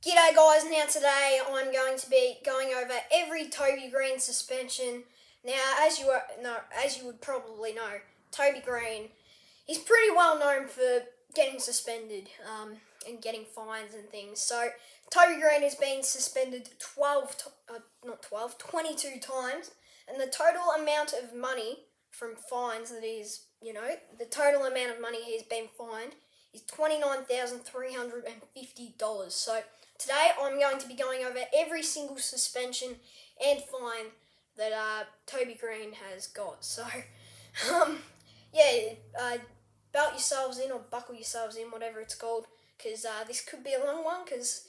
G'day guys, now today I'm going to be going over every Toby Green suspension. Now as you would probably know, Toby Green, he's pretty well known for getting suspended and getting fines and things. So Toby Green has been suspended 22 times, and the total amount of money from fines the total amount of money he's been fined is $29,350. So today I'm going to be going over every single suspension and fine that Toby Green has got. So, belt yourselves in or buckle yourselves in, whatever it's called, because this could be a long one, because,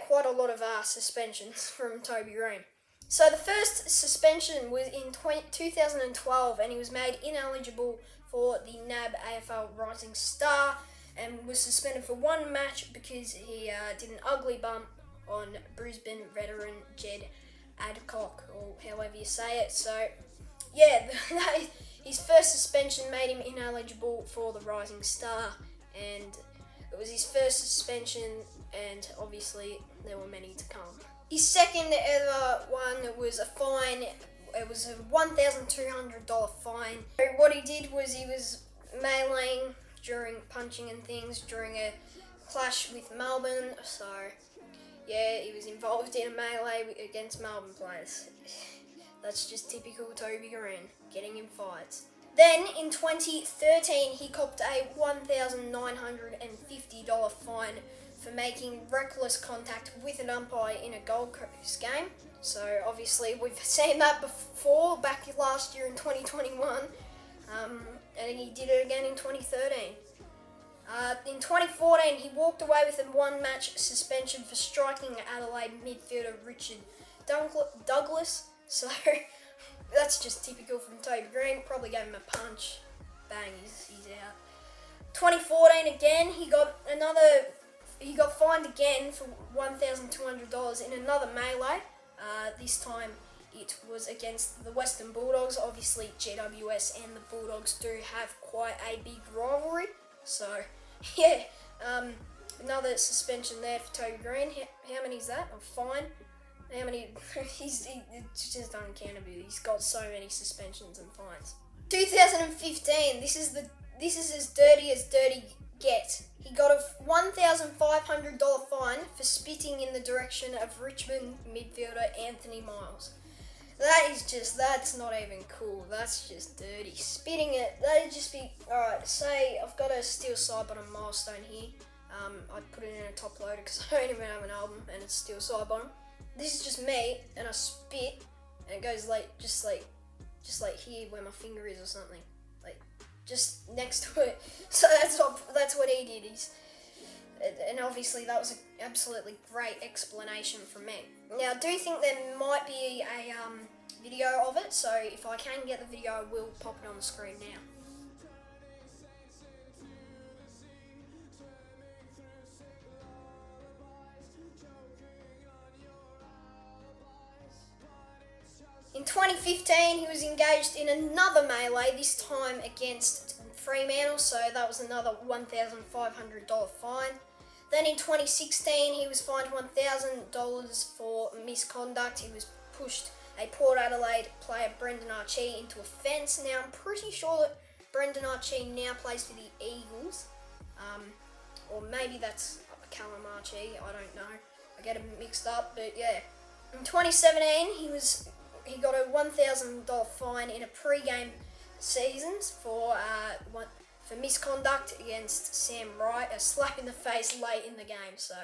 quite a lot of suspensions from Toby Green. So the first suspension was in 2012, and he was made ineligible for the NAB AFL Rising Star and was suspended for one match because he did an ugly bump on Brisbane veteran Jed Adcock, or however you say it. So, his first suspension made him ineligible for the Rising Star, and it was his first suspension, and obviously there were many to come. His second ever one was a fine. It was a $1,200 fine. So what he did was he was meleeing during punching and things during a clash with Melbourne. So, he was involved in a melee against Melbourne players. That's just typical Toby Green, getting in fights. Then, in 2013, he copped a $1,950 fine for making reckless contact with an umpire in a Gold Coast game. So, obviously, we've seen that before, back last year in 2021, and he did it again in 2013. In 2014, he walked away with a one-match suspension for striking Adelaide midfielder Richard Douglas. So, that's just typical from Toby Green. Probably gave him a punch. Bang, he's out. 2014 again, he got fined again for $1,200 in another melee. This time it was against the Western Bulldogs. Obviously, GWS and the Bulldogs do have quite a big rivalry. So, another suspension there for Toby Green. How many is that? A fine? How many? It's just uncountable. He's got so many suspensions and fines. 2015. This is as dirty gets. He got a $1,500 fine for spitting in the direction of Richmond midfielder Anthony Miles. That's not even cool. That's just dirty. Spitting it, that'd just be, alright, say I've got a steel side bottom milestone here. I'd put it in a top loader because I don't even have an album and it's steel side bottom. This is just me, and I spit, and it goes just like here where my finger is or something. Just next to it. So that's what he did. And obviously that was an absolutely great explanation from me. Now I do think there might be a video of it, so if I can get the video I will pop it on the screen now. In 2015, he was engaged in another melee, this time against Fremantle, so that was another $1,500 fine. Then in 2016, he was fined $1,000 for misconduct. He was pushed a Port Adelaide player, Brendan Archie, into a fence. Now, I'm pretty sure that Brendan Archie now plays for the Eagles, or maybe that's Callum Archie, I don't know. I get them mixed up, but yeah. In 2017, he got a $1,000 fine in a pre-game seasons for misconduct against Sam Wright, a slap in the face late in the game. So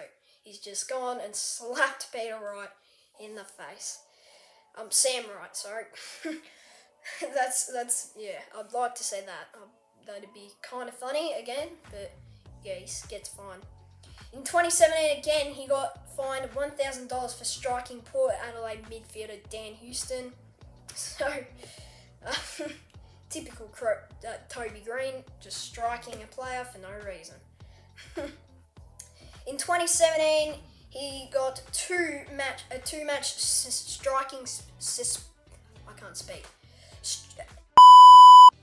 he's just gone and slapped Peter Wright in the face. Sam Wright, sorry. that's I'd like to say that. That'd be kind of funny again, but yeah, he gets fined. In 2017 again, he got fined $1,000 for striking Port Adelaide midfielder Dan Houston. So, typical Toby Green, just striking a player for no reason. In 2017, he got a two-match striking. I can't speak.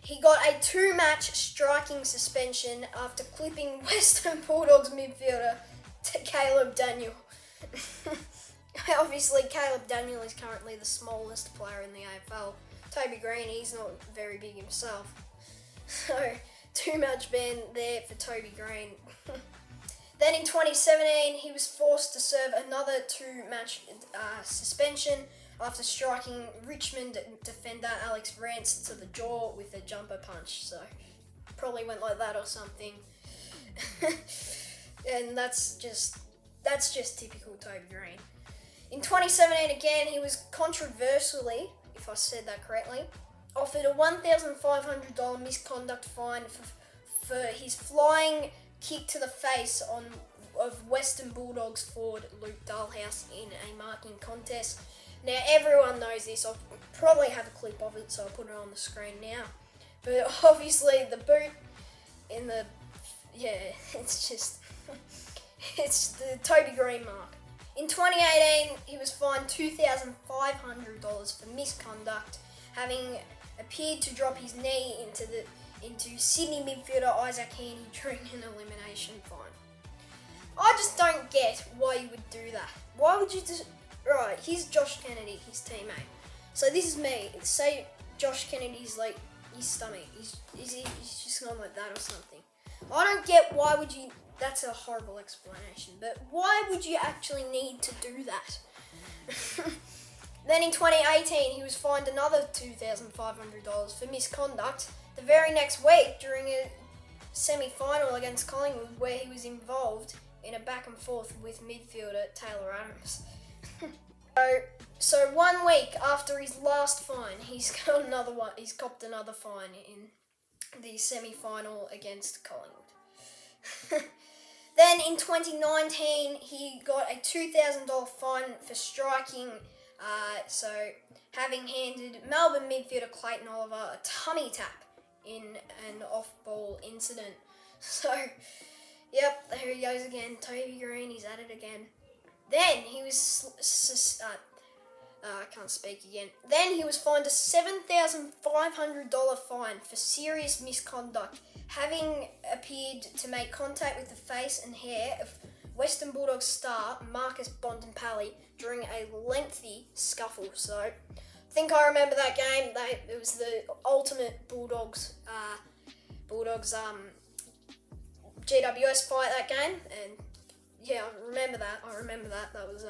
He got a 2-match striking suspension after clipping Western Bulldogs midfielder to Caleb Daniel. Obviously, Caleb Daniel is currently the smallest player in the AFL. Toby Green, he's not very big himself. So, too much ban there for Toby Green. Then in 2017, he was forced to serve another 2-match suspension after striking Richmond defender Alex Rance to the jaw with a jumper punch. So, probably went like that or something. And that's just typical Toby Green. In 2017 again, he was controversially, if I said that correctly, offered a $1,500 misconduct fine for his flying kick to the face of Western Bulldogs forward Luke Dahlhaus in a marking contest. Now everyone knows this. I'll probably have a clip of it, so I'll put it on the screen now. But obviously the boot in the it's the Toby Green mark. In 2018, he was fined $2,500 for misconduct, having appeared to drop his knee into Sydney midfielder Isaac Heaney during an elimination fine. I just don't get why you would do that. Why would you just... Right, here's Josh Kennedy, his teammate. So this is me. Say Josh Kennedy's like his stomach. He's just gone like that or something. I don't get why would you... That's a horrible explanation, but why would you actually need to do that? Then in 2018, he was fined another $2,500 for misconduct the very next week during a semi-final against Collingwood, where he was involved in a back and forth with midfielder Taylor Adams. So 1 week after his last fine, he's got another one. He's copped another fine in the semi-final against Collingwood. Then in 2019, he got a $2,000 fine for striking, having handed Melbourne midfielder Clayton Oliver a tummy tap in an off-ball incident. So, yep, there he goes again. Toby Green, he's at it again. Then he was I can't speak again. Then he was fined a $7,500 fine for serious misconduct, having appeared to make contact with the face and hair of Western Bulldogs star Marcus Bontempelli during a lengthy scuffle. So, I think I remember that game. It was the ultimate Bulldogs GWS fight, that game, and yeah, I remember that. That was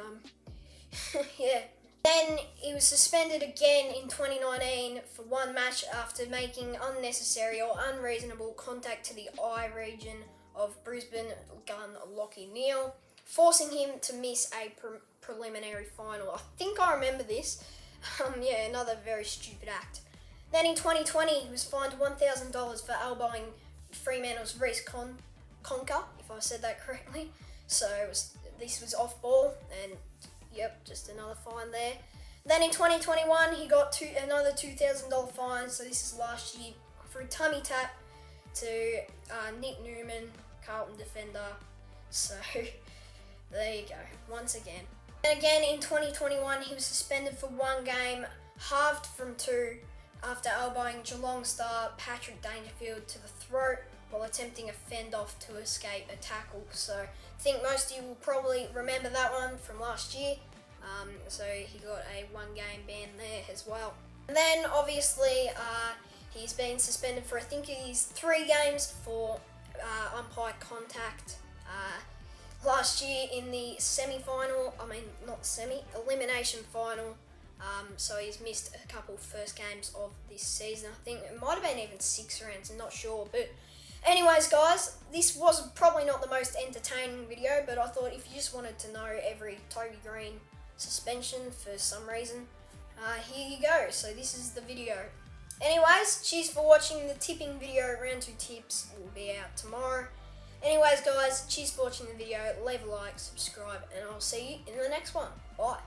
yeah. Then he was suspended again in 2019 for 1 match after making unnecessary or unreasonable contact to the eye region of Brisbane gun Lachie Neale, forcing him to miss a preliminary final. I think I remember this. Yeah, another very stupid act. Then in 2020, he was fined $1,000 for elbowing Fremantle's Reece Conca, if I said that correctly. So this was off ball, and yep, just another fine there. Then in 2021, he got another $2,000 fine, so this is last year, for a tummy tap to Nick Newman, Carlton defender. So there you go, once again. And again in 2021, he was suspended for 1 game, halved from 2, after elbowing Geelong star Patrick Dangerfield to the throat while attempting a fend-off to escape a tackle. So I think most of you will probably remember that one from last year. So he got a 1-game ban there as well. And then obviously he's been suspended for, I think it is 3 games for umpire contact. Last year in the elimination final. So he's missed a couple first games of this season. I think it might have been even 6 rounds, I'm not sure. But anyways, guys, this was probably not the most entertaining video, but I thought if you just wanted to know every Toby Green suspension for some reason, here you go. So this is the video. Anyways, cheers for watching the tipping video. Round 2 tips will be out tomorrow. Anyways, guys, cheers for watching the video. Leave a like, subscribe, and I'll see you in the next one. Bye.